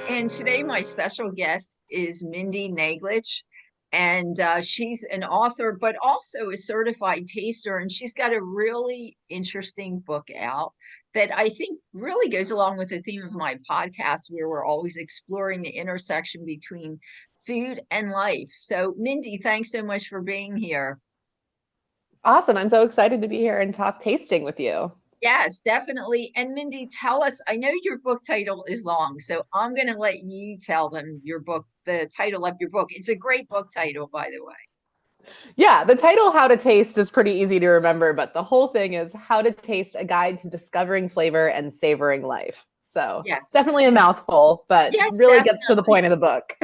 And today, my special guest is Mindy Naglich, and she's an author, but also a certified taster. And she's got a really interesting book out that I think really goes along with the theme of my podcast, where we're always exploring the intersection between food and life. So, Mindy, thanks so much for being here. Awesome. I'm so excited to be here and talk tasting with you. Yes, definitely. And Mindy, tell us, I know your book title is long, so I'm going to let you tell them your book, the title of your book. It's a great book title, by the way. Yeah, the title How to Taste is pretty easy to remember, but the whole thing is How to Taste, a Guide to Discovering Flavor and Savoring Life. So Yes. definitely a mouthful, but Yes, really gets to the definitely. point of the book.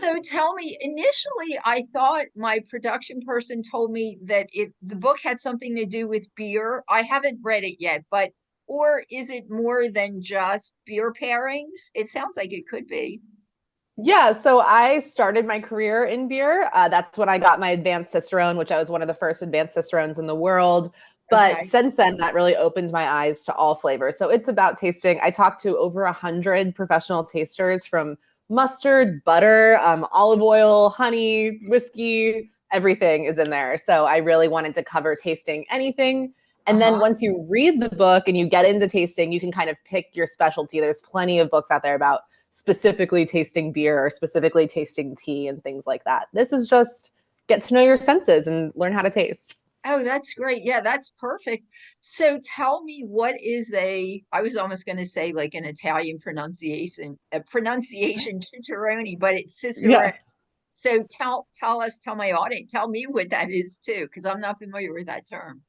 So tell me, initially I thought my production person told me that the book had something to do with beer. I haven't read it yet, but or is it more than just beer pairings? It sounds like it could be. Yeah, so I started my career in beer. That's when I got my advanced Cicerone, which I was one of the first advanced Cicerones in the world. But Okay. since then, that really opened my eyes to all flavors. So it's about tasting. I talked to over 100 professional tasters from mustard, butter, olive oil, honey, whiskey, everything is in there. So I really wanted to cover tasting anything. And then Uh-huh. once you read the book and you get into tasting, you can kind of pick your specialty. There's plenty of books out there about specifically tasting beer or specifically tasting tea and things like that. This is just get to know your senses and learn how to taste. Oh, that's great. Yeah, that's perfect. So tell me, what is I was almost going to say like an Italian pronunciation, a pronunciation Cicerone, but it's Cicerone. Yeah. So tell us, tell my audience, tell me what that is too, because I'm not familiar with that term.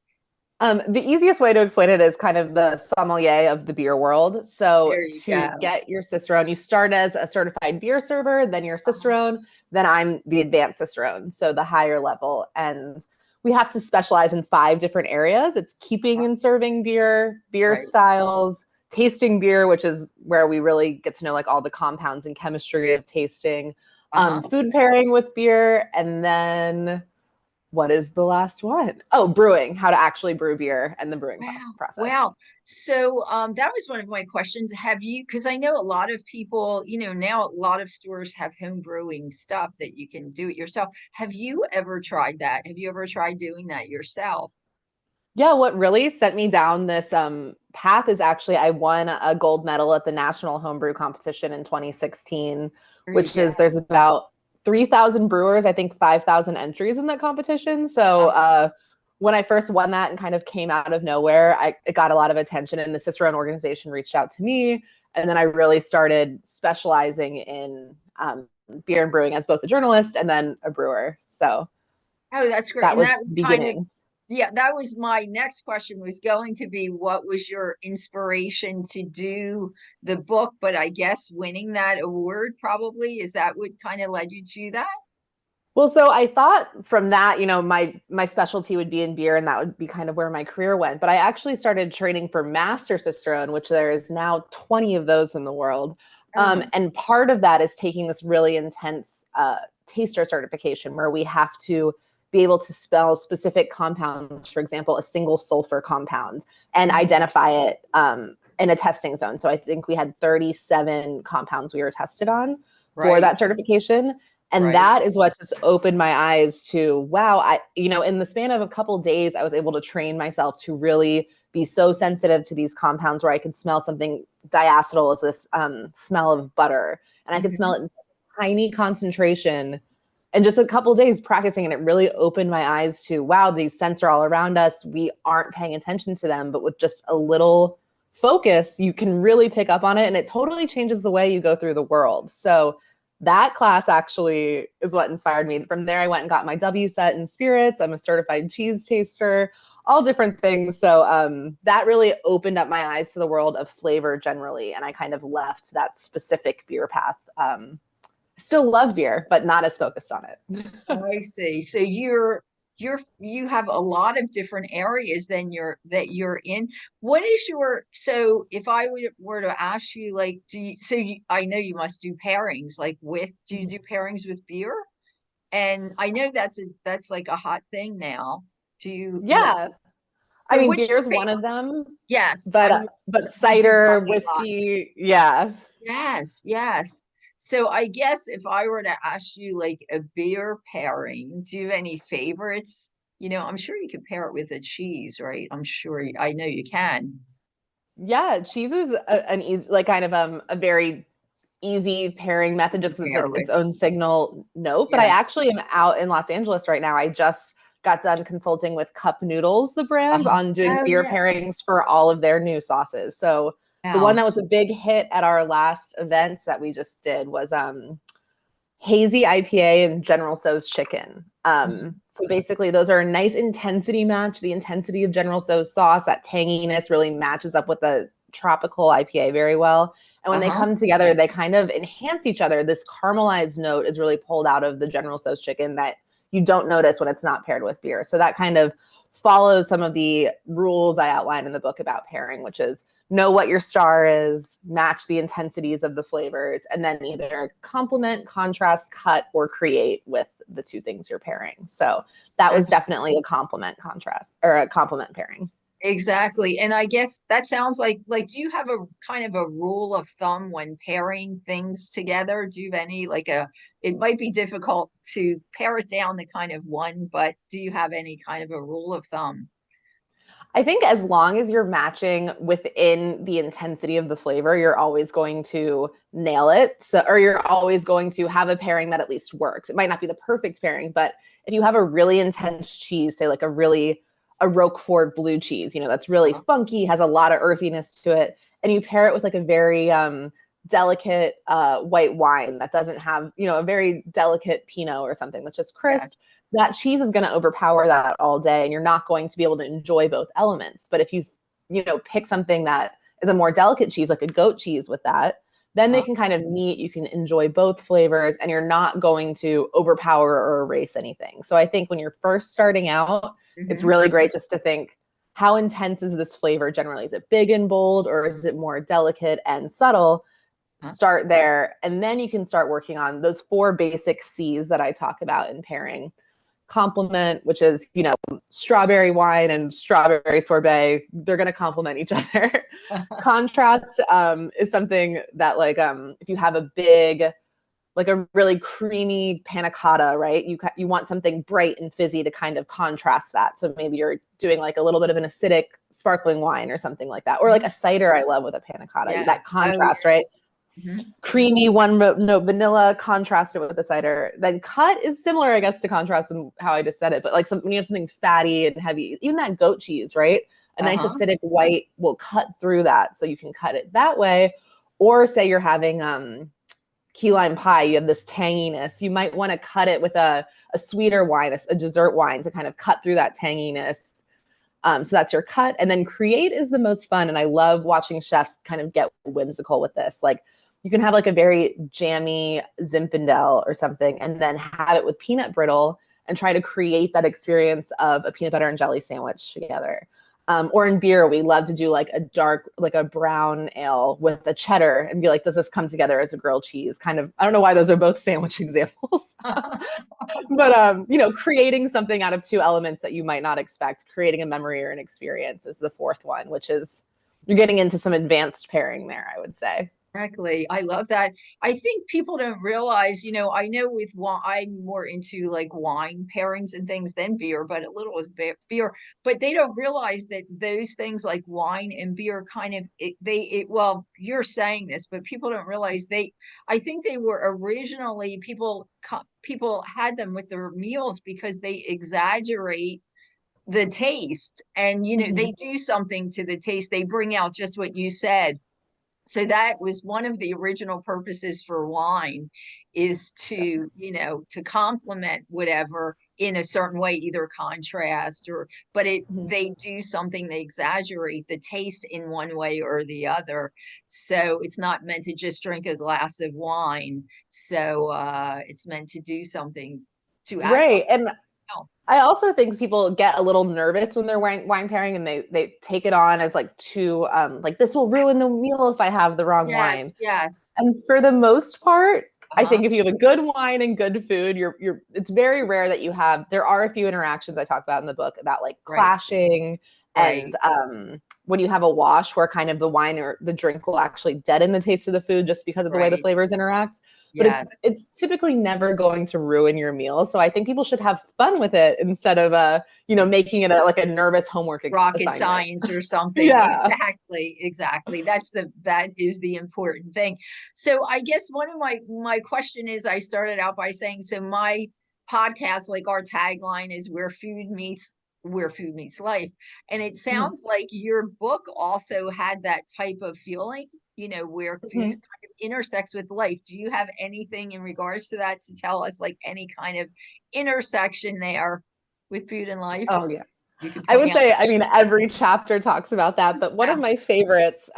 The easiest way to explain it is kind of the sommelier of the beer world. So There you to go. get your Cicerone, you start as a certified beer server, then your Uh-huh. Cicerone, then I'm the advanced Cicerone, so the higher level. And we have to specialize in 5 different areas. It's keeping and serving beer, beer Right. styles, tasting beer, which is where we really get to know like all the compounds and chemistry of tasting, Uh-huh. food pairing with beer, and then what is the last one? Oh, brewing, how to actually brew beer and the brewing Wow. process. Wow. So that was one of my questions. Have you, because I know a lot of people, now a lot of stores have home brewing stuff that you can do it yourself. Have you ever tried that? Have you ever tried doing that yourself? Yeah, what really sent me down this path is actually I won a gold medal at the National Homebrew Competition in 2016, There you which go. is there's about 3,000 brewers, I think 5,000 entries in that competition. So Uh-huh. when I first won that and kind of came out of nowhere, it got a lot of attention, and the Cicerone organization reached out to me. And then I really started specializing in beer and brewing as both a journalist and then a brewer. So Oh, that's great. that And was that the was kind of, beginning. yeah, that was my next question was going to be what was your inspiration to do the book? But I guess winning that award probably is that what kind of led you to that? Well, so I thought from that, my specialty would be in beer, and that would be kind of where my career went. But I actually started training for Master Cicerone, which there is now 20 of those in the world. Oh my, And part of that is taking this really intense taster certification where we have to be able to spell specific compounds, for example, a single sulfur compound, and mhm, identify it in a testing zone. So I think we had 37 compounds we were tested on for right, that certification. And right. that is what just opened my eyes to, wow, in the span of a couple of days, I was able to train myself to really be so sensitive to these compounds where I could smell something diacetyl as this smell of butter, and I could smell Mhm. it in tiny concentration. And just a couple of days practicing, and it really opened my eyes to, wow, these scents are all around us. We aren't paying attention to them, but with just a little focus, you can really pick up on it, and it totally changes the way you go through the world. So that class actually is what inspired me. From there, I went and got my W set in spirits. I'm a certified cheese taster, all different things. So that really opened up my eyes to the world of flavor generally. And I kind of left that specific beer path. Still love beer, but not as focused on it. I see. So you have a lot of different areas than you're in. What is your, so if I were to ask you like I know you must do pairings like with do you do pairings with beer? And I know that's like a hot thing now. Do you Yeah. I so mean, what's your beer's one favorite? of them, Yes, but I mean but we do cider, probably a lot. whiskey, yeah. Yes, yes. So I guess if I were to ask you like a beer pairing, do you have any favorites? I'm sure you could pair it with a cheese, right? I know you can. Yeah, cheese is an easy, like kind of a very easy pairing method just To because it's pair like its with. own signal note. But I Yes. actually am out in Los Angeles right now. I just got done consulting with Cup Noodles, the brand, Uh-huh. on doing Oh, beer yes. pairings for all of their new sauces. So the one Wow. that was a big hit at our last event that we just did was hazy IPA and General Tso's chicken. Mhm. So basically, those are a nice intensity match. The intensity of General Tso's sauce, that tanginess really matches up with the tropical IPA very well. And when they Uh-huh. come together, they kind of enhance each other. This caramelized note is really pulled out of the General Tso's chicken that you don't notice when it's not paired with beer. So that kind of follows some of the rules I outlined in the book about pairing, which is know what your star is, match the intensities of the flavors, and then either complement, contrast, cut, or create with the two things you're pairing. So that was That's definitely a complement contrast or a complement pairing. exactly. And I guess that sounds like do you have a kind of a rule of thumb when pairing things together? Do you have any it might be difficult to pare it down to kind of one, but do you have any kind of a rule of thumb? I think as long as you're matching within the intensity of the flavor, you're always going to nail it. So, or you're always going to have a pairing that at least works. It might not be the perfect pairing, but if you have a really intense cheese, say like a Roquefort blue cheese, that's really Uh-huh. funky, has a lot of earthiness to it, and you pair it with like a very delicate white wine that doesn't have, a very delicate Pinot or something that's just crisp, Yes. that cheese is going to overpower that all day and you're not going to be able to enjoy both elements. But if you pick something that is a more delicate cheese, like a goat cheese with that, then they Uh-huh. can kind of meet, you can enjoy both flavors and you're not going to overpower or erase anything. So I think when you're first starting out, it's Hmm. really great just to think, how intense is this flavor generally? Is it big and bold or is it more delicate and subtle? Huh? Start there. And then you can start working on those 4 basic C's that I talk about in pairing. Complement, which is, strawberry wine and strawberry sorbet, they're going to complement each other. Contrast is something that if you have a big, like a really creamy panna cotta, right? You want something bright and fizzy to kind of contrast that. So maybe you're doing like a little bit of an acidic sparkling wine or something like that. Or like Mhm. a cider I love with a panna cotta, that Yes. Oh, contrast, yeah. right? Mhm. Creamy one note vanilla contrasted with the cider. Then cut is similar, I guess, to contrast in how I just said it. But like when you have something fatty and heavy, even that goat cheese, right? A nice Uh-huh. acidic white will cut through that, so you can cut it that way. Or say you're having key lime pie, you have this tanginess. You might want to cut it with a sweeter wine, a dessert wine, to kind of cut through that tanginess. So that's your cut. And then create is the most fun. And I love watching chefs kind of get whimsical with this. Like you can have like a very jammy Zinfandel or something, and then have it with peanut brittle and try to create that experience of a peanut butter and jelly sandwich together. Or in beer, we love to do like a dark, like a brown ale with a cheddar and be like, does this come together as a grilled cheese? Kind of, I don't know why those are both sandwich examples. But creating something out of 2 elements that you might not expect, creating a memory or an experience is the 4th one, which is you're getting into some advanced pairing there, I would say. Exactly. I love that. I think people don't realize, I know with wine, I'm more into like wine pairings and things than beer, but a little with beer, but they don't realize that those things like wine and beer kind of, well, you're saying this, but people don't realize I think they were originally, people had them with their meals because they exaggerate the taste and, Mm-hmm. they do something to the taste. They bring out just what you said, so that was one of the original purposes for wine, is to complement whatever in a certain way, either contrast but Mm-hmm. they do something, they exaggerate the taste in one way or the other. So it's not meant to just drink a glass of wine. So it's meant to do something, to add something Right. And else. I also think people get a little nervous when they're wine pairing and they take it on as like too like this will ruin the meal if I have the wrong wine. Yes, yes. And for the most part, I Uh-huh. think if you have a good wine and good food, it's very rare that there are a few interactions I talk about in the book about like Right, clashing and right. when you have a wash where kind of the wine or the drink will actually deaden the taste of the food just because of the way the Right. flavors interact. But Yes. it's typically never going to ruin your meal. So I think people should have fun with it instead of making it like a nervous homework Rocket assignment. science or something. Yeah. Exactly. That is the important thing. So I guess one of my question is, I started out by saying, so my podcast, like our tagline is where food meets life. And it Mhm. sounds like your book also had that type of feeling, where food kind Mhm. of intersects with life. Do you have anything in regards to that to tell us, like any kind of intersection there with food and life? Oh yeah. You can I point would out. say, I mean, every chapter talks about that, but one Yeah, of my favorites,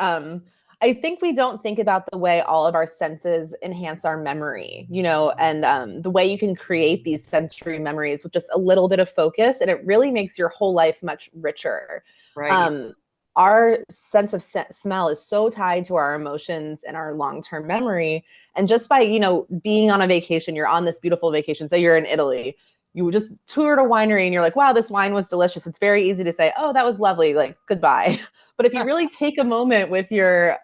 I think we don't think about the way all of our senses enhance our memory, and the way you can create these sensory memories with just a little bit of focus, and it really makes your whole life much richer. right, Um, our sense of smell is so tied to our emotions and our long-term memory. And just by, being on a vacation, you're on this beautiful vacation, say you're in Italy, you just toured a winery and you're like, wow, this wine was delicious. It's very easy to say, oh, that was lovely, like goodbye. But if you really take a moment with your,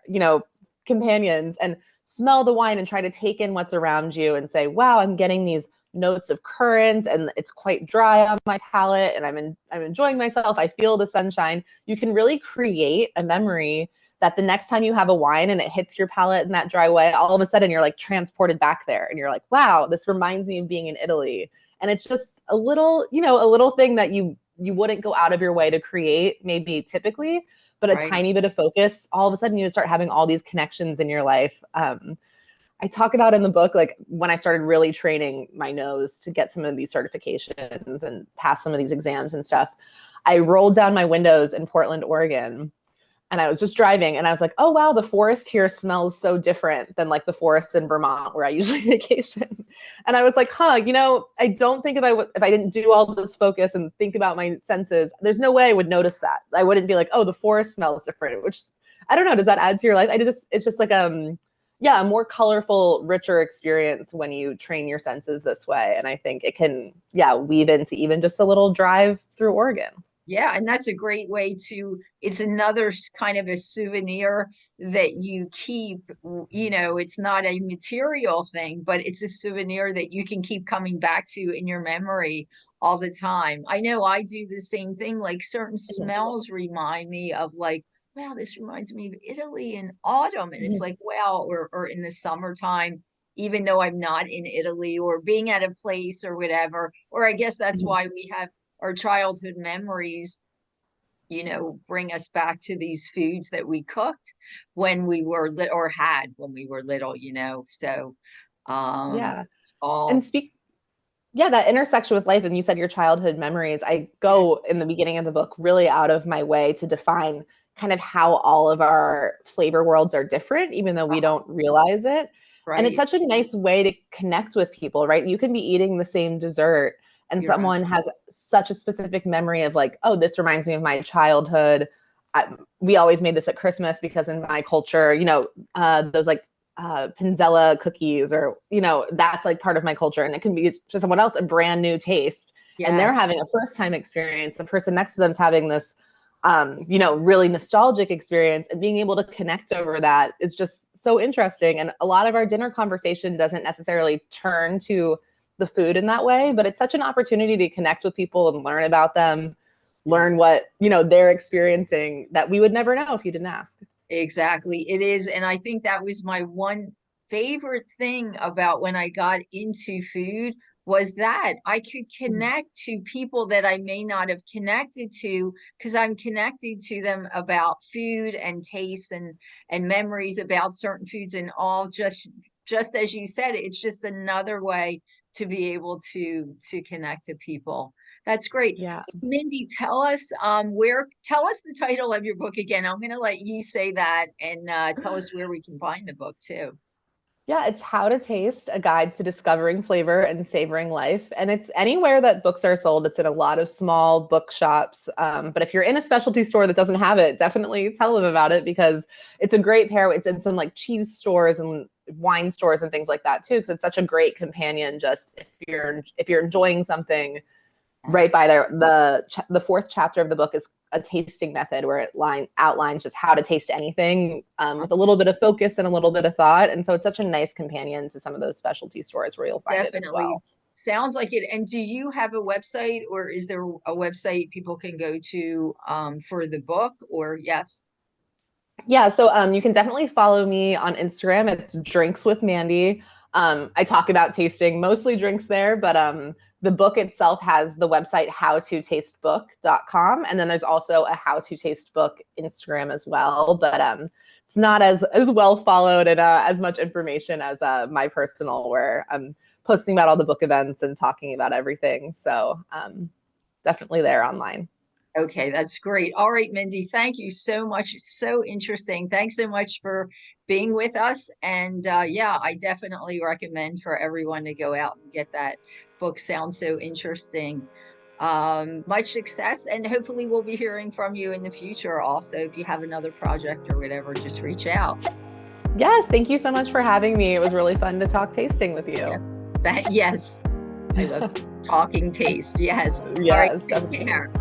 companions and smell the wine and try to take in what's around you and say, wow, I'm getting these notes of currant and it's quite dry on my palate and I'm enjoying myself. I feel the sunshine. You can really create a memory that the next time you have a wine and it hits your palate in that dry way, all of a sudden you're like transported back there and you're like, wow, this reminds me of being in Italy. And it's just a little thing that you wouldn't go out of your way to create, maybe typically, but a right. tiny bit of focus, all of a sudden you start having all these connections in your life. I talk about in the book, like when I started really training my nose to get some of these certifications and pass some of these exams and stuff, I rolled down my windows in Portland, Oregon, and I was just driving and I was like, oh, wow, the forest here smells so different than like the forest in Vermont where I usually vacation. And I was like, I don't think if I didn't do all this focus and think about my senses, there's no way I would notice that. I wouldn't be like, oh, the forest smells different, which I don't know. Does that add to your life? It's just like, yeah, a more colorful, richer experience when you train your senses this way. And I think it can, yeah, weave into even just a little drive through Oregon. Yeah, and that's a great way it's another kind of a souvenir that you keep. It's not a material thing, but it's a souvenir that you can keep coming back to in your memory all the time. I know I do the same thing, like certain smells remind me of, like, wow, this reminds me of Italy in autumn. And it's like, wow, or in the summertime, even though I'm not in Italy, or being at a place or whatever. Or I guess that's why we have our childhood memories, bring us back to these foods that we cooked when we were or had when we were little. So Yeah. it's all. And yeah, that intersection with life. And you said your childhood memories. I Yes. go in the beginning of the book really out of my way to define kind of how all of our flavor worlds are different, even though we Uh-huh, don't realize it. And it's right. such a nice way to connect with people, right? You can be eating the same dessert and You're someone has such a specific memory of like, oh, this reminds me of my childhood. We always made this at Christmas because in my culture, those like Pinzella cookies or, that's like part of my culture. And it can be to someone else a brand new taste. And they're Yes. having a first time experience. The person next to them is having this, really nostalgic experience, and being able to connect over that is just so interesting. And a lot of our dinner conversation doesn't necessarily turn to the food in that way, but it's such an opportunity to connect with people and learn about them, learn what, they're experiencing that we would never know if you didn't ask. Exactly. It is. And I think that was my one favorite thing about when I got into food, was that I could connect to people that I may not have connected to, because I'm connecting to them about food and taste and memories about certain foods, and all just as you said, it's just another way to be able to connect to people. That's great. Yeah. Mindy, tell us the title of your book again. I'm going to let you say that, and tell us where we can find the book too. Yeah, it's How to Taste, a guide to discovering flavor and savoring life. And it's anywhere that books are sold. It's in a lot of small bookshops. But if you're in a specialty store that doesn't have it, definitely tell them about it, because it's a great pair. It's in some like cheese stores and wine stores and things like that too, because it's such a great companion. Just if you're enjoying something right by there. The fourth chapter of the book is a tasting method where it outlines just how to taste anything with a little bit of focus and a little bit of thought. And so it's such a nice companion to some of those specialty stores where you'll find it as well. Sounds like it. And do you have a website, or is there a website people can go to for the book, or yes? Yeah, so you can definitely follow me on Instagram. It's Drinks with Mandy. I talk about tasting, mostly drinks there, but the book itself has the website howtotastebook.com. And then there's also a How to Taste Book Instagram as well. But it's not as well followed and as much information as my personal, where I'm posting about all the book events and talking about everything. So definitely there online. Okay, that's great. All right, Mindy, thank you so much. So interesting. Thanks so much for being with us. And yeah, I definitely recommend for everyone to go out and get that book. Sounds so interesting. Much success, and hopefully we'll be hearing from you in the future also. If you have another project or whatever, just reach out. Yes, thank you so much for having me. It was really fun to talk tasting with you. Yes, I love talking taste. Yes. Yes. All right, take care.